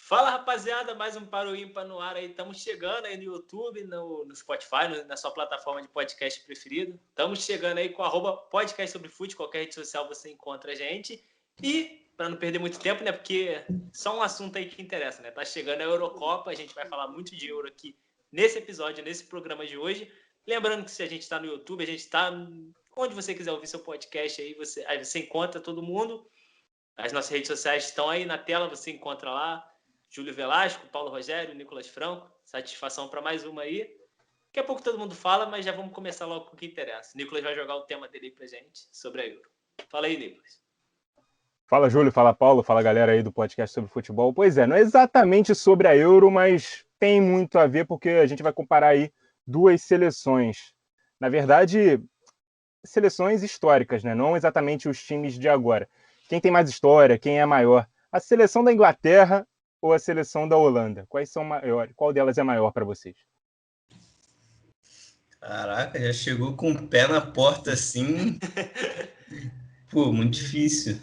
Fala, rapaziada, mais um Para o Ímpar no ar aí. Estamos chegando aí no YouTube, no Spotify, na sua plataforma de podcast preferido. Estamos chegando aí com @podcast sobre fute, qualquer rede social você encontra a gente. E, para não perder muito tempo, né, porque só um assunto aí que interessa, né? Tá chegando a Eurocopa, a gente vai falar muito de Euro aqui nesse episódio, nesse programa de hoje. Lembrando que se a gente está no YouTube, a gente está onde você quiser ouvir seu podcast aí você encontra todo mundo. As nossas redes sociais estão aí na tela, você encontra lá. Júlio Velasco, Paulo Rogério, Nicolas Franco. Satisfação para mais uma aí. Daqui a pouco todo mundo fala, mas já vamos começar logo com o que interessa. O Nicolas vai jogar o tema dele aí pra gente sobre a Euro. Fala aí, Nicolas. Fala, Júlio. Fala, Paulo. Fala, galera aí do podcast sobre futebol. Pois é, não é exatamente sobre a Euro, mas tem muito a ver porque a gente vai comparar aí duas seleções. Na verdade, seleções históricas, né? Não exatamente os times de agora. Quem tem mais história, quem é maior? A seleção da Inglaterra ou a seleção da Holanda? Quais são maiores? Qual delas é maior para vocês? Caraca, já chegou com o pé na porta assim. Pô, muito difícil.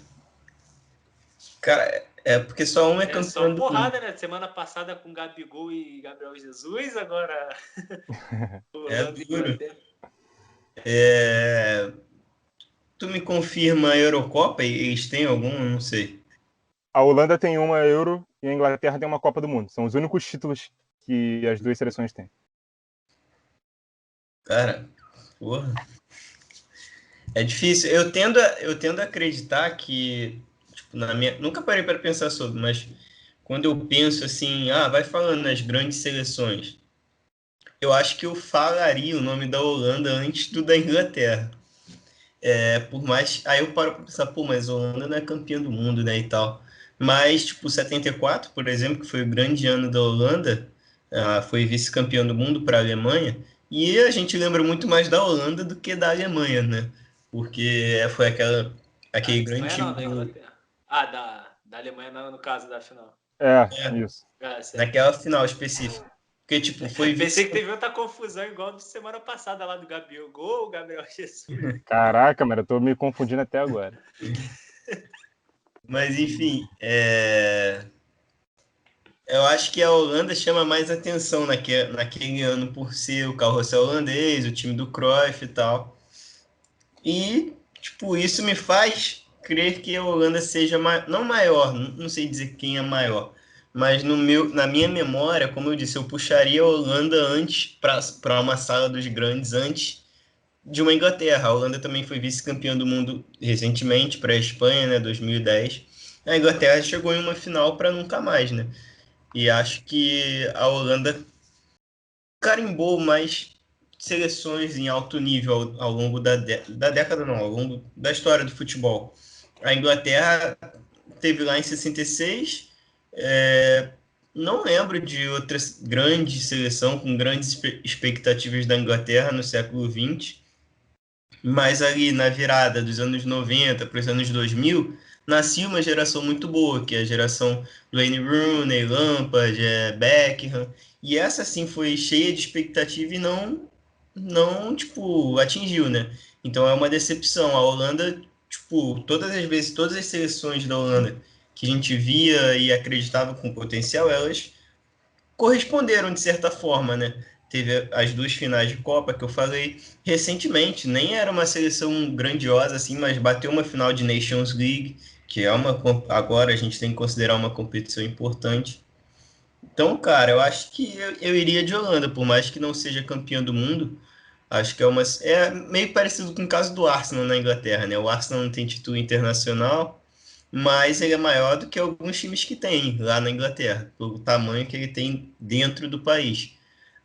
Cara, é porque só um é É só campeão do porrada, mundo. né? Semana passada com Gabigol e Gabriel Jesus, agora É Holanda e duro. Inglaterra. Tu me confirma a Eurocopa? Eles têm algum? Eu não sei. A Holanda tem uma Euro e a Inglaterra tem uma Copa do Mundo. São os únicos títulos que as duas seleções têm. Cara, porra. É difícil. Eu tendo a acreditar que, tipo, nunca parei para pensar sobre, mas quando eu penso assim, vai falando nas grandes seleções, eu acho que eu falaria o nome da Holanda antes do da Inglaterra. Por mais. Aí eu paro pra pensar, pô, mas a Holanda não é campeã do mundo, né, e tal. Mas, tipo, 74, por exemplo, que foi o grande ano da Holanda, foi vice-campeão do mundo para a Alemanha, e a gente lembra muito mais da Holanda do que da Alemanha, né? Porque foi Da aquele grande Alemanha não, time da Inglaterra. Da Alemanha no caso da final. Isso. Certo. naquela final específica. Porque, tipo, foi Pensei vice. que teve outra confusão igual de semana passada lá do Gabigol, Gabriel Jesus. Caraca, mano, eu tô me confundindo até agora. Mas, enfim, eu acho que a Holanda chama mais atenção naquele ano por ser o carrossel holandês, o time do Cruyff e tal. E, tipo, isso me faz crer que a Holanda seja não maior, não sei dizer quem é maior, mas na minha memória, como eu disse, eu puxaria a Holanda antes para uma sala dos grandes antes de uma Inglaterra. A Holanda também foi vice-campeã do mundo recentemente para a Espanha, né, 2010. A Inglaterra chegou em uma final para nunca mais, né? E acho que a Holanda carimbou mais seleções em alto nível ao longo da década, não, ao longo da história do futebol. A Inglaterra teve lá em 66, não lembro de outra grande seleção com grandes expectativas da Inglaterra no século XX, mas ali na virada dos anos 90 para os anos 2000, nascia uma geração muito boa, que é a geração do Wayne Rooney, Lampard, Beckham, e essa sim foi cheia de expectativa e não tipo, atingiu, né? Então é uma decepção. A Holanda, tipo, todas as vezes, todas as seleções da Holanda que a gente via e acreditava com potencial, elas corresponderam de certa forma, né? Teve as duas finais de Copa que eu falei recentemente, nem era uma seleção grandiosa assim, mas bateu uma final de Nations League, que é agora a gente tem que considerar uma competição importante. Então, cara, eu acho que eu iria de Holanda, por mais que não seja campeão do mundo. Acho que é meio parecido com o caso do Arsenal na Inglaterra, né? O Arsenal não tem título internacional, mas ele é maior do que alguns times que tem lá na Inglaterra, pelo tamanho que ele tem dentro do país.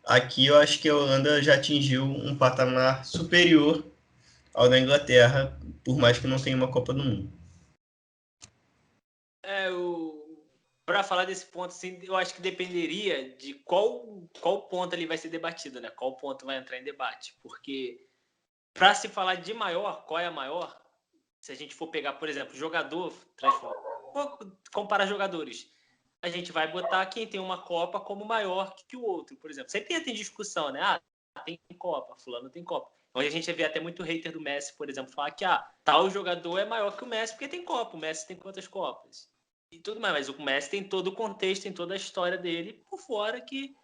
Aqui eu acho que a Holanda já atingiu um patamar superior ao da Inglaterra, por mais que não tenha uma Copa do Mundo. Para falar desse ponto, assim, eu acho que dependeria de qual ponto ali vai ser debatido, né? Qual ponto vai entrar em debate. Porque para se falar de maior, qual é a maior? Se a gente for pegar, por exemplo, jogador, vou comparar jogadores. A gente vai botar quem tem uma Copa como maior que o outro, por exemplo. Sempre tem discussão, né? Tem Copa, fulano tem Copa. Onde a gente vê até muito hater do Messi, por exemplo, falar que tal jogador é maior que o Messi porque tem Copa. O Messi tem quantas Copas? e tudo mais, mas o Messi tem todo o contexto, tem toda a história dele por fora, que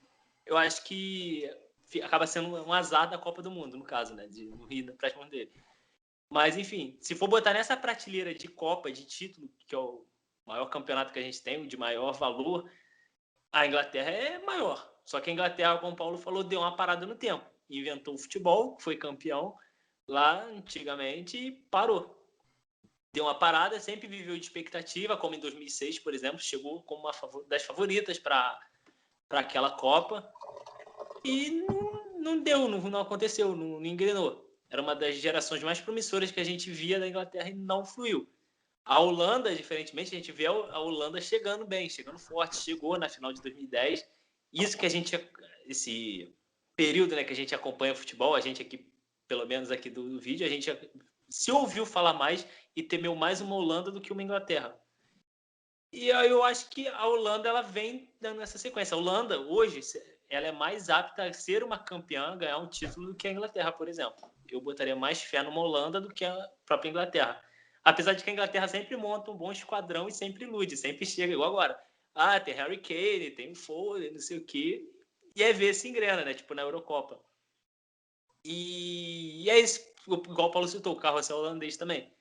eu acho que acaba sendo um azar da Copa do Mundo, no caso, né, de não rir para as mãos dele. Mas, enfim, se for botar nessa prateleira de Copa, de título, que é o maior campeonato que a gente tem, o de maior valor, a Inglaterra é maior. Só que a Inglaterra, como o Paulo falou, deu uma parada no tempo. Inventou o futebol, foi campeão lá antigamente e parou. Deu uma parada, sempre viveu de expectativa, como em 2006, por exemplo, chegou como uma das favoritas para aquela Copa e não deu, não aconteceu, não engrenou. Era uma das gerações mais promissoras que a gente via da Inglaterra e não fluiu. A Holanda, diferentemente, a gente vê a Holanda chegando bem, chegando forte, chegou na final de 2010. Isso que a gente, esse período, né, que a gente acompanha futebol, a gente aqui, pelo menos aqui do vídeo, a gente se ouviu falar mais e temeu mais uma Holanda do que uma Inglaterra. E eu acho que a Holanda ela vem dando essa sequência. A Holanda, hoje, ela é mais apta a ser uma campeã, a ganhar um título do que a Inglaterra, por exemplo. Eu botaria mais fé numa Holanda do que a própria Inglaterra. Apesar de que a Inglaterra sempre monta um bom esquadrão e sempre ilude, sempre chega, igual agora. Ah, tem Harry Kane, tem o Foden, não sei o quê. E é ver se engrena, né? Tipo na Eurocopa. E é isso, igual o Paulo citou, o carrossel holandês também.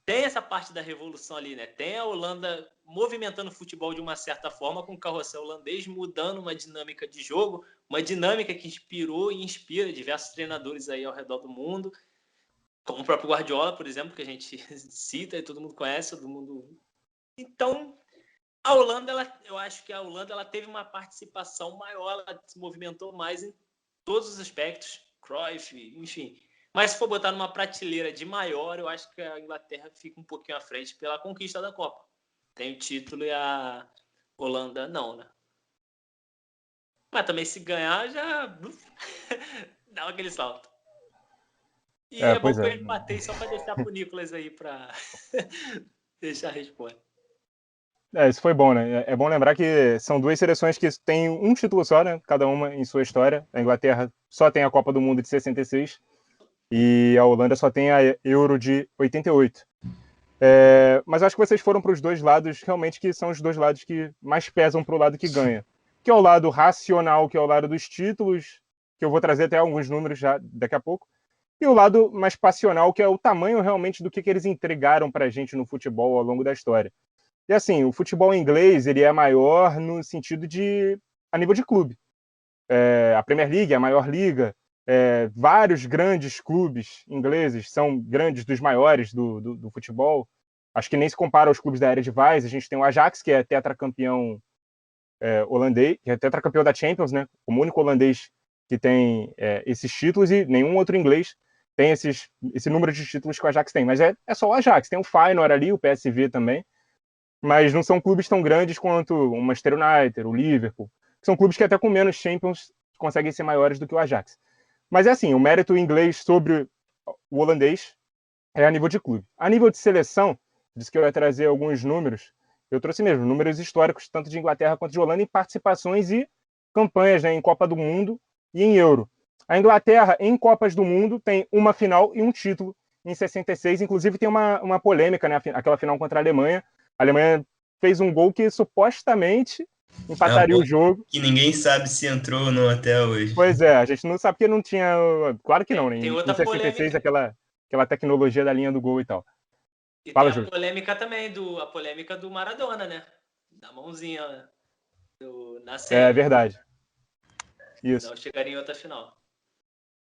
Tem essa parte da revolução ali, né? Tem a Holanda movimentando o futebol de uma certa forma, com o carrossel holandês mudando uma dinâmica de jogo, uma dinâmica que inspirou e inspira diversos treinadores aí ao redor do mundo, como o próprio Guardiola, por exemplo, que a gente cita e todo mundo conhece, todo mundo... Então, a Holanda, eu acho que a Holanda ela teve uma participação maior, ela se movimentou mais em todos os aspectos, Cruyff, enfim. Mas se for botar numa prateleira de maior, eu acho que a Inglaterra fica um pouquinho à frente pela conquista da Copa. Tem o título e a Holanda não, né? Mas também se ganhar, já dá aquele salto. E é bom Pois que é. eu empatei só para deixar pro Nicolas aí para deixar a resposta. Isso foi bom, né? É bom lembrar que são duas seleções que têm um título só, né? Cada uma em sua história. A Inglaterra só tem a Copa do Mundo de 66 e a Holanda só tem a Euro de 88. Mas acho que vocês foram para os dois lados realmente que são os dois lados que mais pesam para o lado que ganha. Que é o lado racional, que é o lado dos títulos, que eu vou trazer até alguns números já daqui a pouco. E o lado mais passional, que é o tamanho realmente do que eles entregaram para a gente no futebol ao longo da história. E assim, o futebol inglês ele é maior no sentido de a nível de clube. A Premier League é a maior liga. Vários grandes clubes ingleses são grandes dos maiores do futebol. Acho que nem se compara aos clubes da Eredivisie. A gente tem o Ajax, que é tetracampeão holandês, que é tetracampeão da Champions, né? O único holandês que tem esses títulos e nenhum outro inglês tem esse número de títulos que o Ajax tem. Mas é só o Ajax. Tem o Feyenoord ali, o PSV também. Mas não são clubes tão grandes quanto o Manchester United, o Liverpool. São clubes que até com menos Champions conseguem ser maiores do que o Ajax. Mas é assim, o mérito inglês sobre o holandês é a nível de clube. A nível de seleção, disse que eu ia trazer alguns números, eu trouxe mesmo números históricos, tanto de Inglaterra quanto de Holanda, em participações e campanhas, né, em Copa do Mundo e em Euro. A Inglaterra, em Copas do Mundo, tem uma final e um título em 66. Inclusive tem uma polêmica, né, aquela final contra a Alemanha. A Alemanha fez um gol que supostamente empataria o jogo. Que ninguém sabe se entrou ou não até hoje. Pois é, a gente não sabe porque não tinha. Claro que não, né? Tem Em outra 66, polêmica. aquela tecnologia da linha do gol e tal. E Fala, tem a Júlio. polêmica também, a polêmica do Maradona, né? Da mãozinha na semi. É verdade. Isso. Não chegaria em outra final.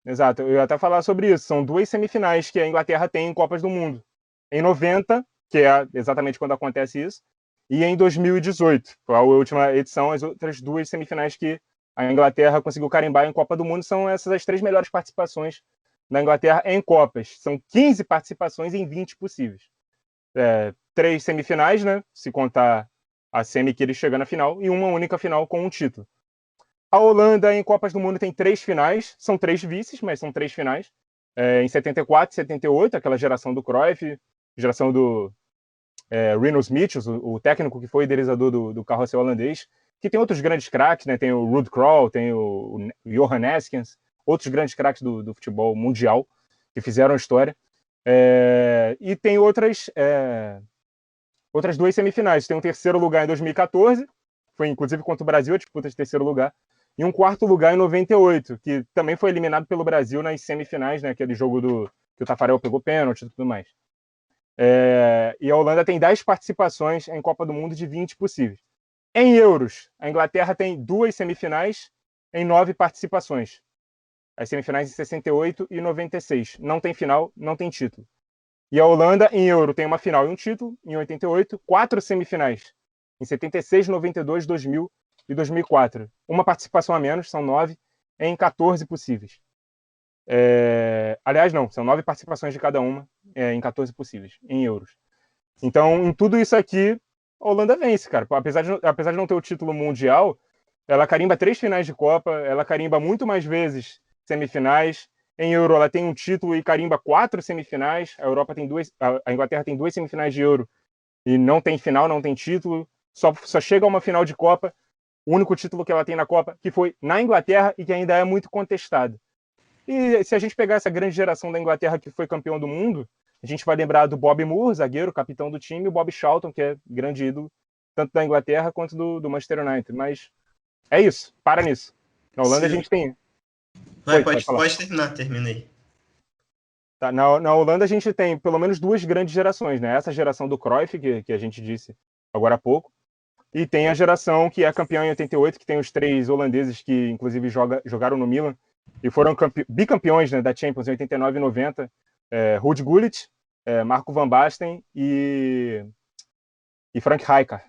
Exato. Eu ia até falar sobre isso. São duas semifinais que a Inglaterra tem em Copas do Mundo. Em 90, que é exatamente quando acontece isso, e em 2018, foi a última edição, as outras duas semifinais que a Inglaterra conseguiu carimbar em Copa do Mundo são essas as três melhores participações da Inglaterra em Copas. São 15 participações em 20 possíveis. 3 semifinais, né? Se contar a semi que ele chega na final, e uma única final com um título. A Holanda em Copas do Mundo tem 3 finais, são 3 vices, mas são 3 finais. Em 74 e 78, aquela geração do Cruyff, geração do Rinus Michels, o técnico que foi idealizador do carrossel holandês, que tem outros grandes craques, né? Tem o Ruud Krol, tem o Johan Neskens, outros grandes craques do futebol mundial que fizeram história. E tem outras outras 2 semifinais. Tem um terceiro lugar em 2014, foi inclusive contra o Brasil a disputa de terceiro lugar, e um quarto lugar em 98, que também foi eliminado pelo Brasil nas semifinais, né? Aquele jogo que o Tafarel pegou pênalti e tudo mais. E a Holanda tem 10 participações em Copa do Mundo de 20 possíveis. Em euros, a Inglaterra tem 2 semifinais em 9 participações. As semifinais em 68 e 96. Não tem final, não tem título. E a Holanda, em euro, tem uma final e um título, em 88, 4 semifinais, em 76, 92, 2000 e 2004. Uma participação a menos, são 9, em 14 possíveis. Aliás, não, são 9 participações de cada uma, em 14 possíveis, em euros. Então, em tudo isso aqui, a Holanda vence, cara. Apesar de não ter o título mundial, ela carimba 3 finais de Copa, ela carimba muito mais vezes semifinais. Em Euro, ela tem um título e carimba 4 semifinais. A Inglaterra tem 2 semifinais de Euro e não tem final, não tem título. Só chega a uma final de Copa. O único título que ela tem na Copa, que foi na Inglaterra e que ainda é muito contestado. E se a gente pegar essa grande geração da Inglaterra que foi campeão do mundo, a gente vai lembrar do Bob Moore, zagueiro, capitão do time, e o Bob Charlton, que é grande ídolo, tanto da Inglaterra quanto do Manchester United. Mas é isso, para nisso. Na Holanda a gente tem... Pode terminar, terminei. Tá, na Holanda a gente tem pelo menos 2 grandes gerações, né? Essa geração do Cruyff, que a gente disse agora há pouco, e tem a geração que é campeã em 88, que tem os 3 holandeses que inclusive jogaram no Milan e foram bicampeões, né, da Champions em 89 e 90, Ruud Gullit, Marco van Basten e Frank Rijkaard.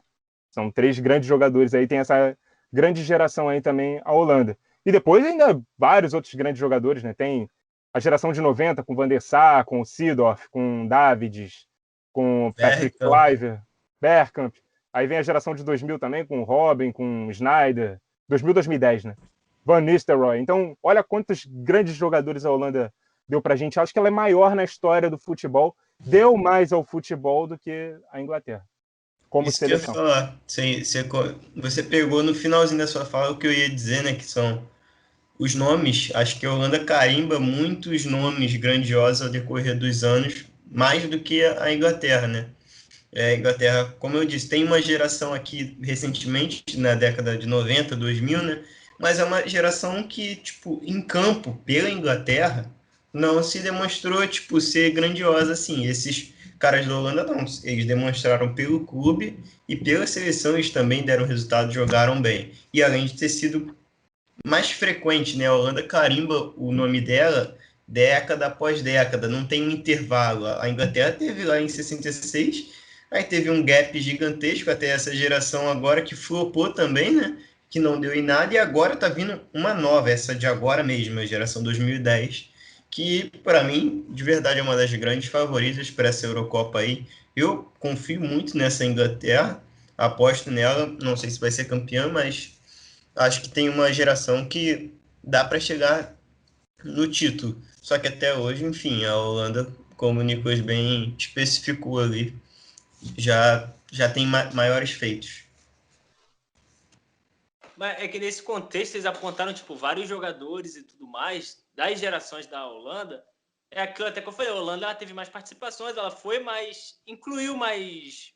São 3 grandes jogadores aí, tem essa grande geração aí também a Holanda. E depois ainda vários outros grandes jogadores, né? Tem a geração de 90 com Van der Sar, com Seedorf, com Davids, com Patrick Kluivert, Bergkamp. Aí vem a geração de 2000 também com Robin, com Sneijder. 2000, 2010, né? Van Nistelrooy. Então, olha quantos grandes jogadores a Holanda deu pra gente. Acho que ela é maior na história do futebol. Deu mais ao futebol do que a Inglaterra. Como Isso seleção. que eu ia falar. Você pegou no finalzinho da sua fala o que eu ia dizer, né? Que são os nomes. Acho que a Holanda carimba muitos nomes grandiosos ao decorrer dos anos, mais do que a Inglaterra, né? A Inglaterra, como eu disse, tem uma geração aqui recentemente, na década de 90, 2000, né? Mas é uma geração que, tipo, em campo, pela Inglaterra, não se demonstrou, tipo, ser grandiosa assim. Esses caras da Holanda, não. Eles demonstraram pelo clube e pela seleção, eles também deram resultado, jogaram bem. E além de ter sido mais frequente, né? A Holanda carimba o nome dela década após década, não tem um intervalo. A Inglaterra teve lá em 66, aí teve um gap gigantesco até essa geração agora que flopou também, né? Que não deu em nada, e agora tá vindo uma nova, essa de agora mesmo, a geração 2010, que para mim, de verdade, é uma das grandes favoritas para essa Eurocopa aí. Eu confio muito nessa Inglaterra, aposto nela, não sei se vai ser campeã, mas acho que tem uma geração que dá para chegar no título. Só que até hoje, enfim, a Holanda, como o Nicolas bem especificou ali, já tem maiores feitos. Mas é que nesse contexto eles apontaram tipo, vários jogadores e tudo mais das gerações da Holanda. É aquilo até que eu falei, a Holanda ela teve mais participações, ela foi mais, incluiu mais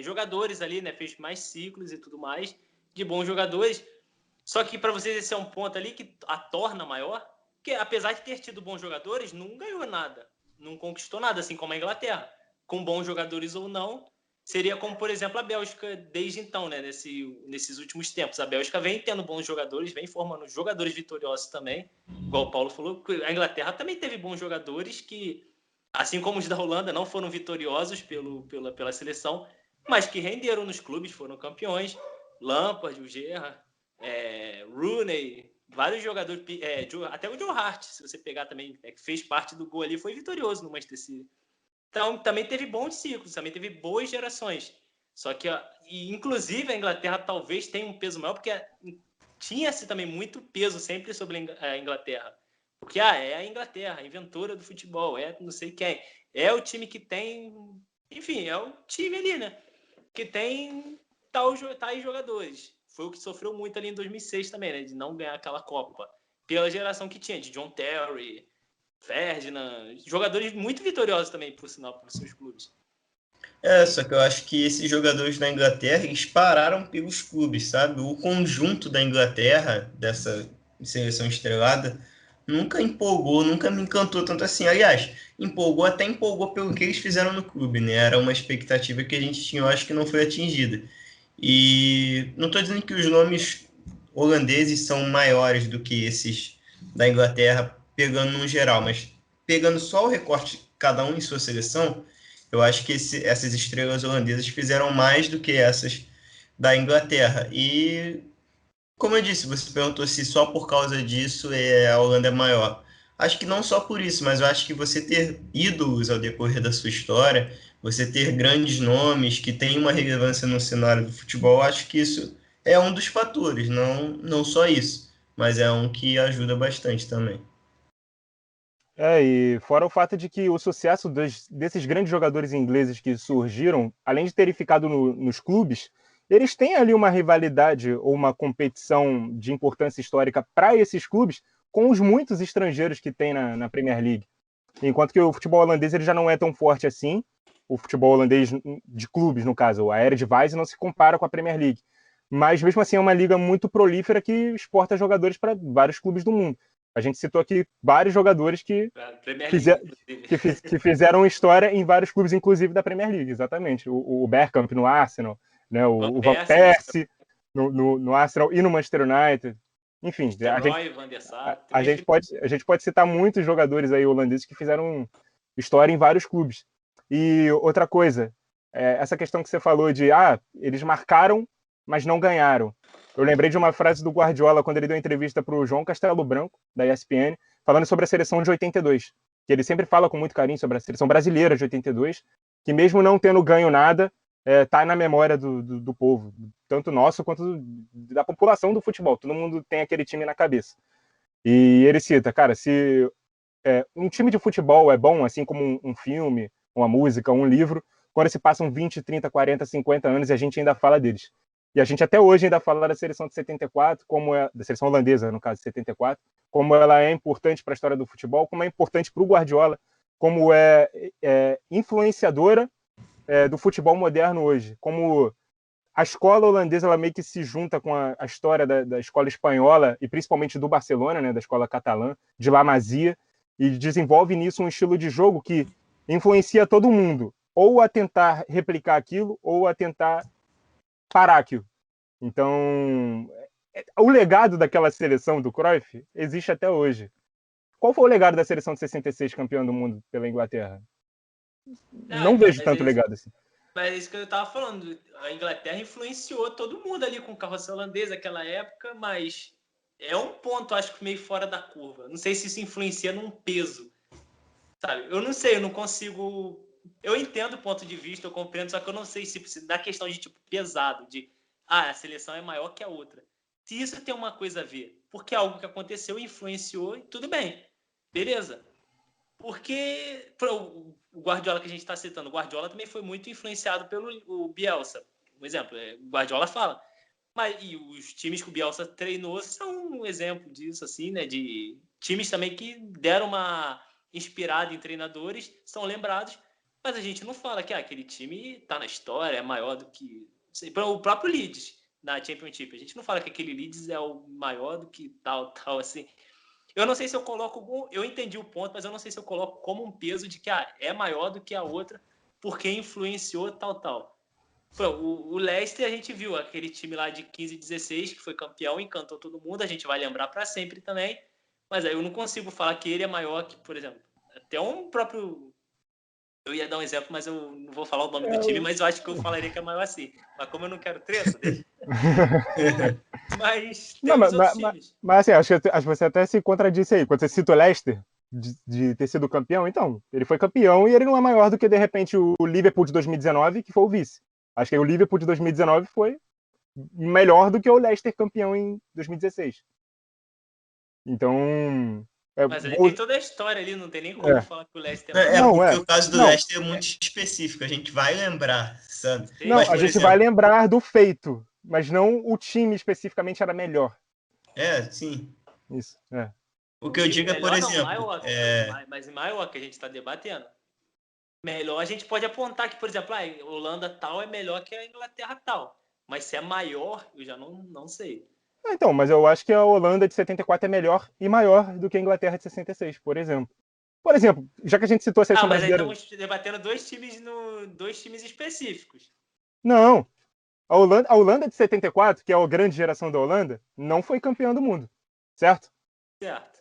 jogadores ali, né? Fez mais ciclos e tudo mais de bons jogadores. Só que para vocês esse é um ponto ali que a torna maior, que apesar de ter tido bons jogadores, não ganhou nada, não conquistou nada, assim como a Inglaterra. Com bons jogadores ou não, seria como, por exemplo, a Bélgica desde então, né? Nesses últimos tempos. A Bélgica vem tendo bons jogadores, vem formando jogadores vitoriosos também, igual o Paulo falou. A Inglaterra também teve bons jogadores que, assim como os da Holanda, não foram vitoriosos pela seleção, mas que renderam nos clubes, foram campeões. Lampard, o Gerrard, Rooney, vários jogadores, até o Joe Hart, se você pegar também, que fez parte do gol ali, foi vitorioso no Manchester City. Então, também teve bons ciclos, também teve boas gerações. Só que, inclusive, a Inglaterra talvez tenha um peso maior, porque tinha-se também muito peso sempre sobre a Inglaterra. Porque é a Inglaterra, a inventora do futebol, é não sei quem. É o time que tem... Enfim, é o time ali, né? Que tem tais jogadores. Foi o que sofreu muito ali em 2006 também, né? De não ganhar aquela Copa. Pela geração que tinha, de John Terry, Ferdinand, jogadores muito vitoriosos também, por sinal, pelos seus clubes. Só que eu acho que esses jogadores da Inglaterra, eles pararam pelos clubes, sabe? O conjunto da Inglaterra, dessa seleção estrelada, nunca empolgou, nunca me encantou tanto assim. Aliás, até empolgou pelo que eles fizeram no clube, né? Era uma expectativa que a gente tinha, eu acho que não foi atingida. E não estou dizendo que os nomes holandeses são maiores do que esses da Inglaterra, pegando no geral, mas pegando só o recorte, cada um em sua seleção, eu acho que essas estrelas holandesas fizeram mais do que essas da Inglaterra. E, como eu disse, você perguntou se só por causa disso a Holanda é maior. Acho que não só por isso, mas eu acho que você ter ídolos ao decorrer da sua história, você ter grandes nomes que têm uma relevância no cenário do futebol, acho que isso é um dos fatores, não só isso, mas é um que ajuda bastante também. E fora o fato de que o sucesso desses grandes jogadores ingleses que surgiram, além de terem ficado nos clubes, eles têm ali uma rivalidade ou uma competição de importância histórica para esses clubes com os muitos estrangeiros que tem na Premier League. Enquanto que o futebol holandês ele já não é tão forte assim, o futebol holandês de clubes, no caso, a Eredivisie não se compara com a Premier League. Mas mesmo assim é uma liga muito prolífera que exporta jogadores para vários clubes do mundo. A gente citou aqui vários jogadores Premier League, inclusive. que fizeram história em vários clubes, inclusive da Premier League, exatamente. O Bergkamp no Arsenal, né? O Van Persie no Arsenal e no Manchester United. Enfim, Van der Sar, a gente pode citar muitos jogadores aí holandeses que fizeram história em vários clubes. E outra coisa, essa questão que você falou de eles marcaram, mas não ganharam. Eu lembrei de uma frase do Guardiola quando ele deu entrevista para o João Castelo Branco, da ESPN, falando sobre a seleção de 82, que ele sempre fala com muito carinho sobre a seleção brasileira de 82, que mesmo não tendo ganho nada, tá na memória do povo, tanto nosso quanto da população do futebol. Todo mundo tem aquele time na cabeça. E ele cita, cara, se um time de futebol é bom, assim como um filme, uma música, um livro, quando se passam 20, 30, 40, 50 anos e a gente ainda fala deles. E a gente até hoje ainda fala da seleção de 74, da seleção holandesa, no caso de 74, como ela é importante para a história do futebol, como é importante para o Guardiola, como é influenciadora do futebol moderno hoje, como a escola holandesa ela meio que se junta com a história da escola espanhola e principalmente do Barcelona, né, da escola catalã, de La Masia, e desenvolve nisso um estilo de jogo que influencia todo mundo, ou a tentar replicar aquilo, ou a tentar parar aquilo. Então, o legado daquela seleção do Cruyff existe até hoje. Qual foi o legado da seleção de 66 campeã do mundo pela Inglaterra? Não Então, vejo tanto legado assim. Mas é isso que eu tava falando. A Inglaterra influenciou todo mundo ali com o carrossel holandês naquela época, mas é um ponto, acho que meio fora da curva. Não sei se isso influencia num peso, sabe? Eu não sei, eu não consigo... Eu entendo o ponto de vista, eu compreendo, só que eu não sei se da questão de tipo pesado, de a seleção é maior que a outra. Se isso tem uma coisa a ver, porque é algo que aconteceu, influenciou, e tudo bem. Beleza. Porque o Guardiola que a gente está citando, o Guardiola também foi muito influenciado pelo o Bielsa. Um exemplo, o Guardiola fala. E os times que o Bielsa treinou são um exemplo disso, assim, né? De times também que deram uma inspirada em treinadores, são lembrados, mas a gente não fala que aquele time está na história, é maior do que... O próprio Leeds, na Championship, a gente não fala que aquele Leeds é o maior do que tal, assim. Eu não sei se eu coloco... Eu entendi o ponto, mas eu não sei se eu coloco como um peso de que é maior do que a outra porque influenciou tal. O Leicester, a gente viu aquele time lá de 15 e 16 que foi campeão, encantou todo mundo, a gente vai lembrar para sempre também, mas aí eu não consigo falar que ele é maior que, por exemplo, até um próprio... Eu ia dar um exemplo, mas eu não vou falar o nome do time, mas eu acho que eu falaria que é maior assim. Mas como eu não quero treta, deixa. Mas temos outros times. Mas assim, acho que você até se contradisse aí. Quando você cita o Leicester, de ter sido campeão, então, ele foi campeão e ele não é maior do que, de repente, o Liverpool de 2019, que foi o vice. Acho que o Liverpool de 2019 foi melhor do que o Leicester campeão em 2016. Então... Mas ele tem toda a história ali, não tem nem como falar que o Leicester é maior. Porque o caso do Leicester é muito específico, a gente vai lembrar, sabe? Não, mas, a gente vai lembrar do feito, mas não o time especificamente era melhor. Sim. Isso, O que eu digo é, por exemplo... Mas em maior que a gente está debatendo. Melhor a gente pode apontar que, por exemplo, a Holanda tal é melhor que a Inglaterra tal. Mas se é maior, eu já não sei. Então, mas eu acho que a Holanda de 74 é melhor e maior do que a Inglaterra de 66, por exemplo. Por exemplo, já que a gente citou a seleção Mas aí brasileira... estamos debatendo dois times específicos. Não, a Holanda de 74, que é a grande geração da Holanda, não foi campeã do mundo, certo? Certo.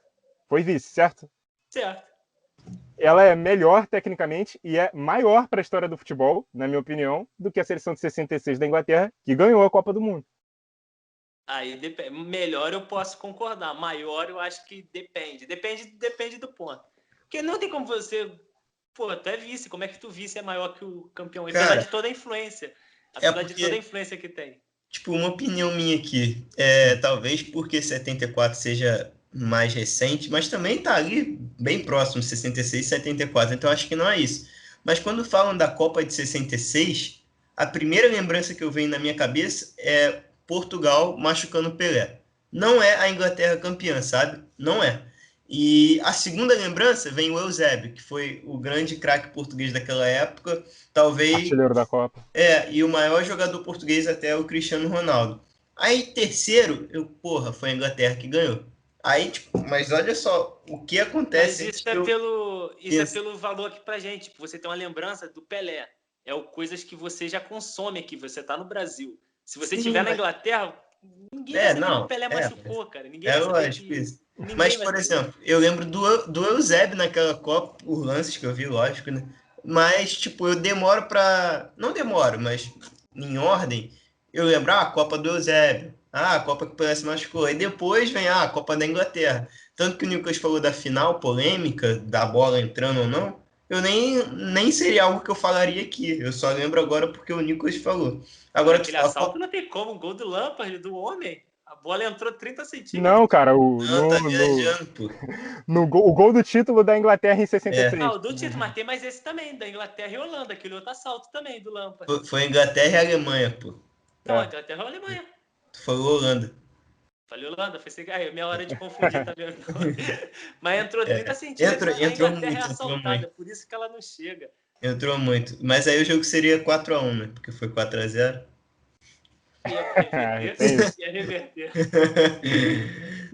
Foi vice, certo? Certo. Ela é melhor tecnicamente e é maior para a história do futebol, na minha opinião, do que a seleção de 66 da Inglaterra, que ganhou a Copa do Mundo. Aí melhor eu posso concordar. Maior eu acho que depende. Depende do ponto. Porque não tem como você... Pô, tu é vice. Como é que tu vice é maior que o campeão? Apesar Cara, de toda a influência. é Apesar de toda a porque, influência que tem. tipo, uma opinião minha aqui, talvez porque 74 seja mais recente, mas também tá ali bem próximo, 66 e 74, então acho que não é isso. Mas quando falam da Copa de 66, a primeira lembrança que eu venho na minha cabeça é Portugal machucando o Pelé. Não é a Inglaterra campeã, sabe? Não é. E a segunda lembrança vem o Eusébio, que foi o grande craque português daquela época, talvez Artilheiro da Copa. e o maior jogador português até é o Cristiano Ronaldo. Aí, terceiro, foi a Inglaterra que ganhou. Aí, tipo, mas olha só o que Mas acontece antes isso de é eu pensar. pelo valor aqui pra gente. Tipo, você tem uma lembrança do Pelé. Coisas que você já consome aqui. Você tá no Brasil. Se você Sim, estiver na mas, Inglaterra, ninguém vai saber que o não, Pelé machucou, cara. Ninguém é vai saber lógico que... isso. Mas, Ninguém vai por saber. exemplo, eu lembro do Eusébio naquela Copa, os lances que eu vi, lógico, né? Mas, tipo, eu demoro pra. Não demoro, mas em ordem, eu lembro, a Copa do Eusébio, a Copa que o Pelé se machucou. Aí depois vem a Copa da Inglaterra. Tanto que o Nicolas falou da final polêmica, da bola entrando ou não, eu nem seria algo que eu falaria aqui. Eu só lembro agora porque o Nicolas falou. Mas Agora tu aquele fala, assalto não tem como. Um gol do Lampard, do homem. A bola entrou 30 Não, centímetros. cara, não, tá viajando, pô. o gol do título da Inglaterra em É. Não, 66. o do título, mas tem mais esse também, da Inglaterra e Holanda, aquele outro assalto também, do Lampard. Foi Inglaterra e Alemanha, pô. Não, a É. Inglaterra ou a Alemanha. Tu falou Holanda. Falei Holanda, foi minha hora de confundir, tá vendo? Mas entrou 30 centímetros, a Entrou Inglaterra é muito, entrou muito. assaltada, por isso que ela não chega. Entrou muito. Mas aí o jogo seria 4-1, né? Porque foi 4-0. Ia reverter, Tem isso. ia reverter.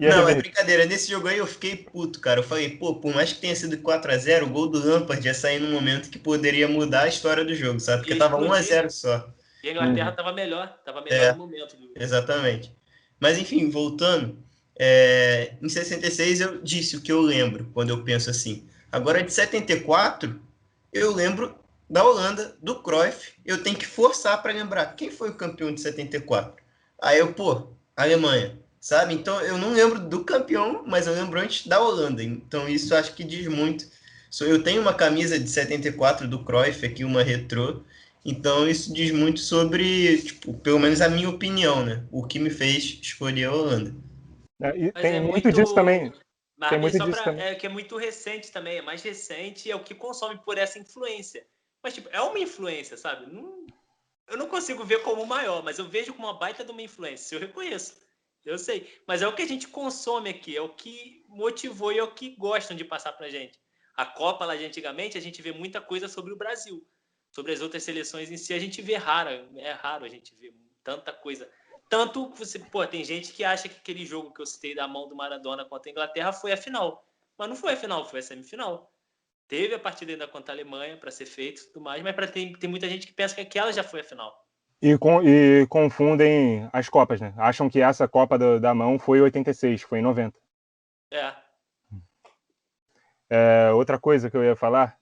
Ia Não, é reverter. brincadeira. Nesse jogo aí eu fiquei puto, cara. Eu falei, pô, por mais que tenha sido 4-0, o gol do Lampard ia sair num momento que poderia mudar a história do jogo, sabe? Porque Ia tava explodir. 1-0 só. E a Inglaterra Uhum. estava melhor no É, momento. exatamente. Mas enfim, voltando, em 66 eu disse o que eu lembro quando eu penso assim. Agora de 74, eu lembro da Holanda, do Cruyff. Eu tenho que forçar para lembrar quem foi o campeão de 74. Aí eu, Alemanha, sabe? Então eu não lembro do campeão, mas eu lembro antes da Holanda. Então isso acho que diz muito. Eu tenho uma camisa de 74 do Cruyff aqui, uma retrô. Então isso diz muito sobre, tipo, pelo menos a minha opinião, né? O que me fez escolher a Holanda. E Mas tem é muito disso também. muito. Tem Mas muito só disso para. também. Que é muito recente também. É mais recente e é o que consome por essa influência. Mas, tipo, é uma influência, sabe? Eu não consigo ver como maior, mas eu vejo como uma baita de uma influência. Eu reconheço. Eu sei. Mas é o que a gente consome aqui, é o que motivou e é o que gostam de passar pra gente. A Copa lá de antigamente, a gente vê muita coisa sobre o Brasil. Sobre as outras seleções em si, a gente vê rara. É raro a gente ver tanta coisa. Tanto que você, tem gente que acha que aquele jogo que eu citei da mão do Maradona contra a Inglaterra foi a final. Mas não foi a final, foi a semifinal. Teve a partida ainda contra a Alemanha para ser feito e tudo mais, mas tem muita gente que pensa que aquela já foi a final. E confundem as Copas, né? Acham que essa Copa da mão foi 86, foi em 90. É. Outra coisa que eu ia falar,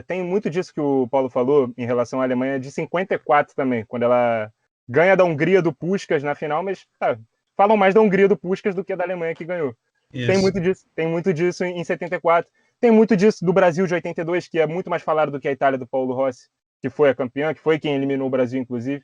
tem muito disso que o Paulo falou em relação à Alemanha de 54 também, quando ela ganha da Hungria do Puskás na final, mas falam mais da Hungria do Puskás do que da Alemanha que ganhou. Isso. Tem muito disso em 74. Tem muito disso do Brasil de 82, que é muito mais falado do que a Itália do Paulo Rossi, que foi a campeã, que foi quem eliminou o Brasil, inclusive.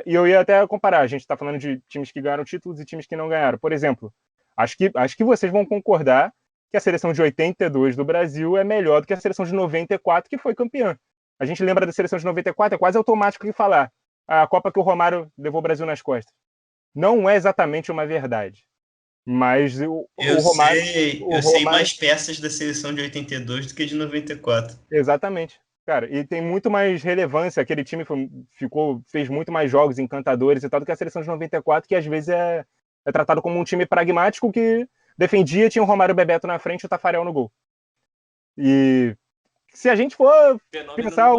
E eu ia até comparar, a gente está falando de times que ganharam títulos e times que não ganharam. Por exemplo, acho que vocês vão concordar que a seleção de 82 do Brasil é melhor do que a seleção de 94, que foi campeã. A gente lembra da seleção de 94, é quase automático de falar a Copa que o Romário levou o Brasil nas costas. Não é exatamente uma verdade. Mas Eu Romário... sei, O eu sei Romário mais peças da seleção de 82 do que de 94. exatamente. Cara, e tem muito mais relevância. Aquele time fez muito mais jogos encantadores e tal do que a seleção de 94, que às vezes é tratado como um time pragmático que defendia, tinha o Romário Bebeto na frente e o Tafarel no gol. E se a gente for pensar,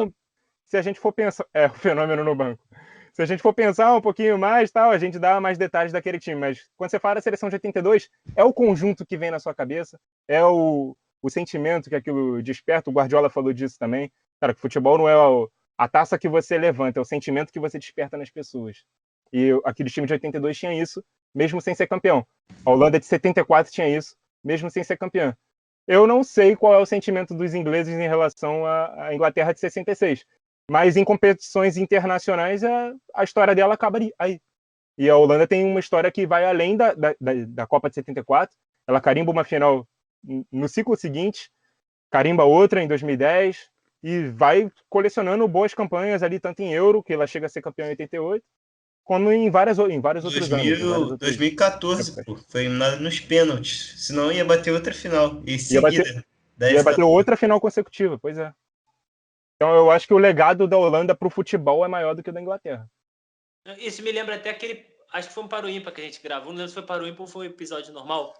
se a gente for pensar, o fenômeno no banco. Se a gente for pensar um pouquinho mais, tal, a gente dá mais detalhes daquele time. Mas quando você fala da seleção de 82, é o conjunto que vem na sua cabeça, é o sentimento que aquilo desperta. O Guardiola falou disso também. Cara, que futebol não é a taça que você levanta, é o sentimento que você desperta nas pessoas. E aquele time de 82 tinha isso, mesmo sem ser campeão. A Holanda de 74 tinha isso, mesmo sem ser campeã. Eu não sei qual é o sentimento dos ingleses em relação à Inglaterra de 66. Mas em competições internacionais, a história dela acaba aí. E a Holanda tem uma história que vai além da Copa de 74. Ela carimba uma final no ciclo seguinte, carimba outra em 2010, e vai colecionando boas campanhas ali, tanto em Euro, que ela chega a ser campeã em 88, como em vários outros anos. Em várias outras 2014, épocas. pô, foi eliminado nos pênaltis. Senão ia bater outra final. E Ia bater, seguida. ia bater outra final consecutiva, pois é. Então eu acho que o legado da Holanda para o futebol é maior do que o da Inglaterra. Isso me lembra até aquele... Acho que foi um Para o Ímpar que a gente gravou. Não lembro se foi Para o Ímpar ou foi um episódio normal.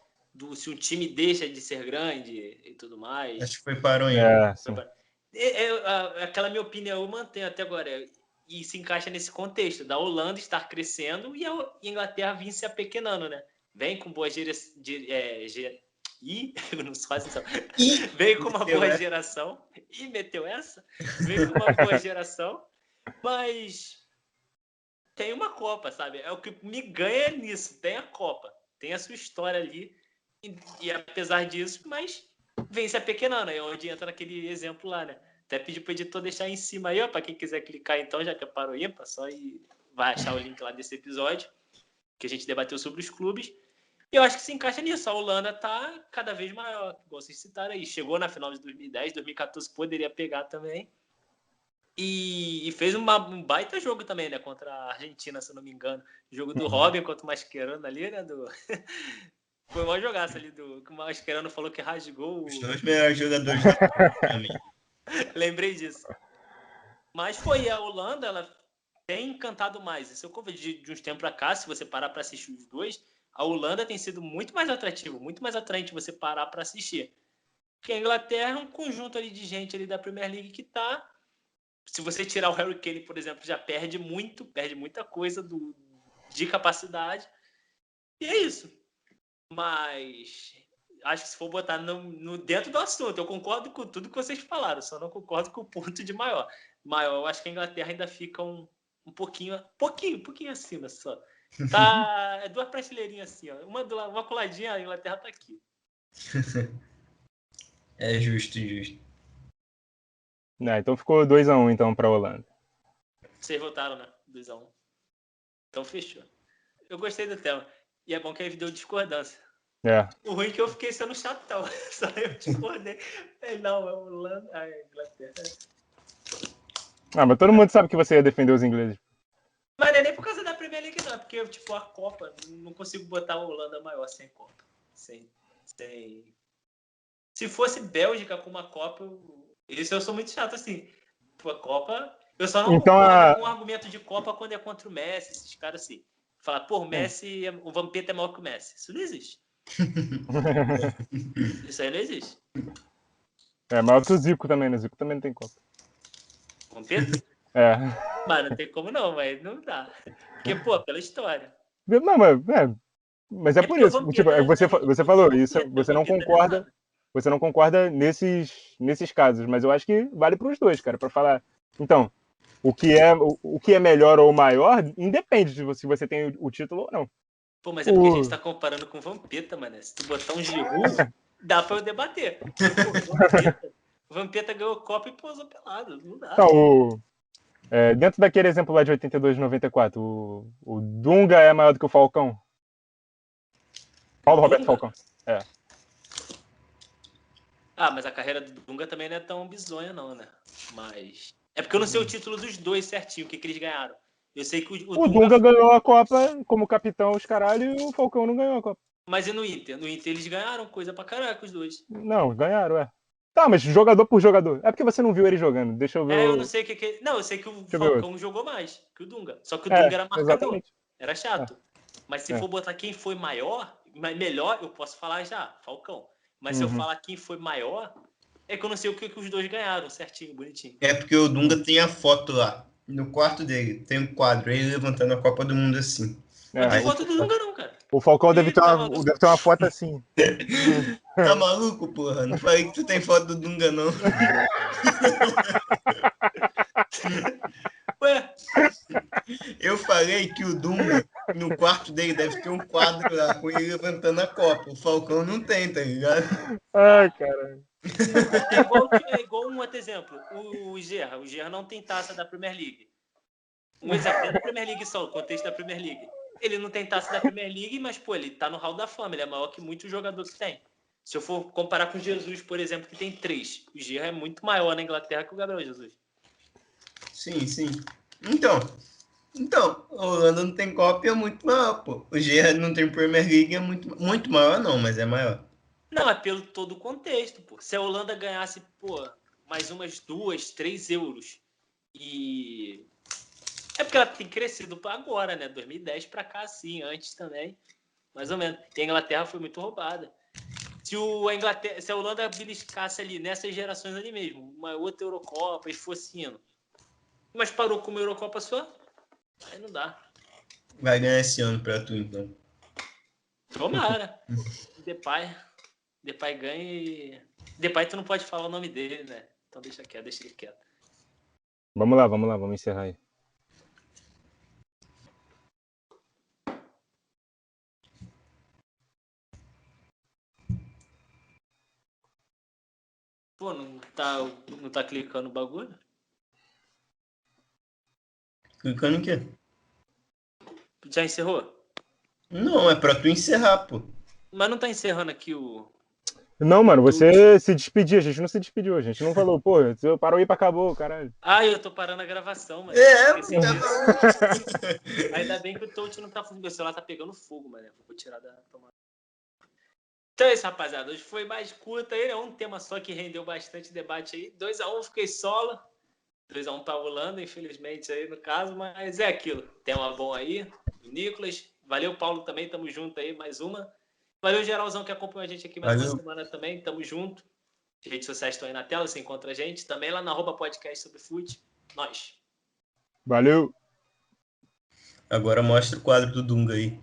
Se um time deixa de ser grande e tudo mais. Acho que foi Para o Ímpar. Aquela minha opinião eu mantenho até agora. E se encaixa nesse contexto da Holanda estar crescendo e a Inglaterra vir se apequenando, né? Vem com boa não faz isso. Vem com uma boa geração. E meteu essa? Vem com uma boa geração. Mas tem uma Copa, sabe? É o que me ganha nisso. Tem a Copa. Tem a sua história ali. E apesar disso, mas vem se apequenando. É onde entra naquele exemplo lá, né? Até pedi pro editor deixar aí em cima aí, ó, para quem quiser clicar então, já que é para o ímpar, só ir, vai achar o link lá desse episódio, que a gente debateu sobre os clubes. E eu acho que se encaixa nisso. A Holanda tá cada vez maior, igual vocês citaram aí. Chegou na final de 2010, 2014 poderia pegar também. E fez um baita jogo também, né? Contra a Argentina, se eu não me engano. Jogo do Robin contra o Mascherano ali, né? Foi uma jogaça ali que o Mascherano falou que rasgou. Os dois melhores jogadores da Copa pra mim. Lembrei disso. Mas foi a Holanda, ela tem encantado mais. Isso eu de uns tempos pra cá, se você parar para assistir os dois, a Holanda tem sido muito mais atrativo, muito mais atraente você parar para assistir. Porque a Inglaterra é um conjunto ali de gente ali da Premier League que tá... Se você tirar o Harry Kane, por exemplo, já perde muita coisa de capacidade. E é isso. Mas acho que se for botar dentro do assunto, eu concordo com tudo que vocês falaram, só não concordo com o ponto de maior. Eu acho que a Inglaterra ainda fica um pouquinho acima só. Tá, é duas prateleirinhas assim, ó. Uma coladinha, a Inglaterra tá aqui. É justo. Então ficou 2-1 então para a Holanda. Vocês votaram, né? 2-1. Então fechou. Eu gostei do tema. E é bom que aí deu discordância. O ruim é que eu fiquei sendo chatão. Só eu discordei. Não, é Holanda, a Inglaterra. Mas todo mundo sabe que você ia defender os ingleses. Mas não é nem por causa da Premier League, não. É porque, tipo, a Copa, não consigo botar a Holanda maior sem Copa. Sem... Se fosse Bélgica com uma Copa, isso eu sou muito chato, assim. A Copa... Eu só não concordo com o argumento de Copa quando é contra o Messi, esses caras assim. Falar, pô, o Messi, o Vampeta é maior que o Messi. Isso não existe. Isso aí não existe. É maior que o Zico também, né? O Zico também não tem Copa. Vampeta? É. Mas não tem como não, mas não dá. Porque, pô, pela história. Não, mas é por isso. Tipo, você falou, isso, você não concorda. Você não concorda nesses casos, mas eu acho que vale para os dois, cara, para falar. Então, o que é melhor ou maior, independe de se você tem o título ou não. Pô, mas é porque a gente tá comparando com o Vampeta, mano. Se tu botar um Giroud, dá pra eu debater. O Vampeta ganhou Copa e posou pelado. Não dá. Então, dentro daquele exemplo lá de 82 e 94, o Dunga é maior do que o Falcão? Paulo Roberto Falcão. Mas a carreira do Dunga também não é tão bizonha, não, né? Mas... É porque eu não sei o título dos dois certinho, o que eles ganharam. Eu sei que o Dunga ganhou a Copa como capitão, os caralho, e o Falcão não ganhou a Copa. Mas e no Inter? No Inter eles ganharam coisa pra caraca, os dois. Não, ganharam, é. Tá, mas jogador por jogador. É porque você não viu ele jogando. Deixa eu ver. Eu não sei o que. Não, eu sei que o Deixa eu ver Falcão jogou mais que o Dunga. Só que o É, Dunga era marcador. exatamente. Era chato. Mas se É. for botar quem foi melhor, eu posso falar já, Falcão. Mas se eu falar quem foi maior, é que eu não sei o que os dois ganharam, certinho, bonitinho. É porque o Dunga tem a foto lá. No quarto dele, tem um quadro, ele levantando a Copa do Mundo assim. Não tem foto do Dunga, não, cara. O Falcão deve ter tá uma foto assim. Tá maluco, porra? Não falei que tu tem foto do Dunga, não. Ué, Eu falei que o Dunga, no quarto dele, deve ter um quadro lá com ele levantando a Copa. O Falcão não tem, tá ligado? Ai, caralho. é igual um outro exemplo. O Gerra. O Gerra não tem taça da Premier League. Um exemplo, é da Premier League só, o contexto da Premier League. Ele não tem taça da Premier League, mas, pô, ele tá no Hall da Fama. Ele é maior que muitos jogadores que tem. Se eu for comparar com o Jesus, por exemplo, que tem 3. O Gerra é muito maior na Inglaterra que o Gabriel Jesus. Sim, sim. Então, a Holanda não tem Copa e é muito maior, pô. O Gerrard não tem Premier League, é muito maior não, mas é maior. Não, é pelo todo o contexto, pô. Se a Holanda ganhasse, pô, mais umas 2, 3 euros e... É porque ela tem crescido agora, né? 2010 pra cá, sim. Antes também, mais ou menos. E a Inglaterra foi muito roubada. Se a Holanda beliscasse ali, nessas gerações ali mesmo, uma outra Eurocopa e fosse indo, mas parou com uma Eurocopa só, aí não dá. Vai ganhar esse ano pra tu, então. Tomara. Depay ganha e... Depay tu não pode falar o nome dele, né? Então deixa ele quieto. Vamos lá, vamos encerrar aí. Pô, não tá clicando o bagulho? Clicando em quê? Já encerrou? Não, é pra tu encerrar, pô. Mas não tá encerrando aqui o... Não, mano, você se despediu, a gente não se despediu, a gente não falou, pô, você parou aí pra acabou, caralho. Eu tô parando a gravação, mano. Tá maluco. Ainda bem que o touch não tá funcionando. Meu celular tá pegando fogo, mano. Vou tirar da tomada. Então é isso, rapaziada. Hoje foi mais curto aí, é um tema só que rendeu bastante debate aí. 2-1, fiquei solo. 2-1 pra Holanda, infelizmente, aí no caso, mas é aquilo. Tema bom aí. O Nicolas. Valeu, Paulo, também. Tamo junto aí, mais uma. Valeu, geralzão, que acompanhou a gente aqui mais uma semana também. Tamo junto. As redes sociais estão aí na tela, você encontra a gente. Também lá na @podcast sobre fute. Nós. Valeu. Agora mostra o quadro do Dunga aí.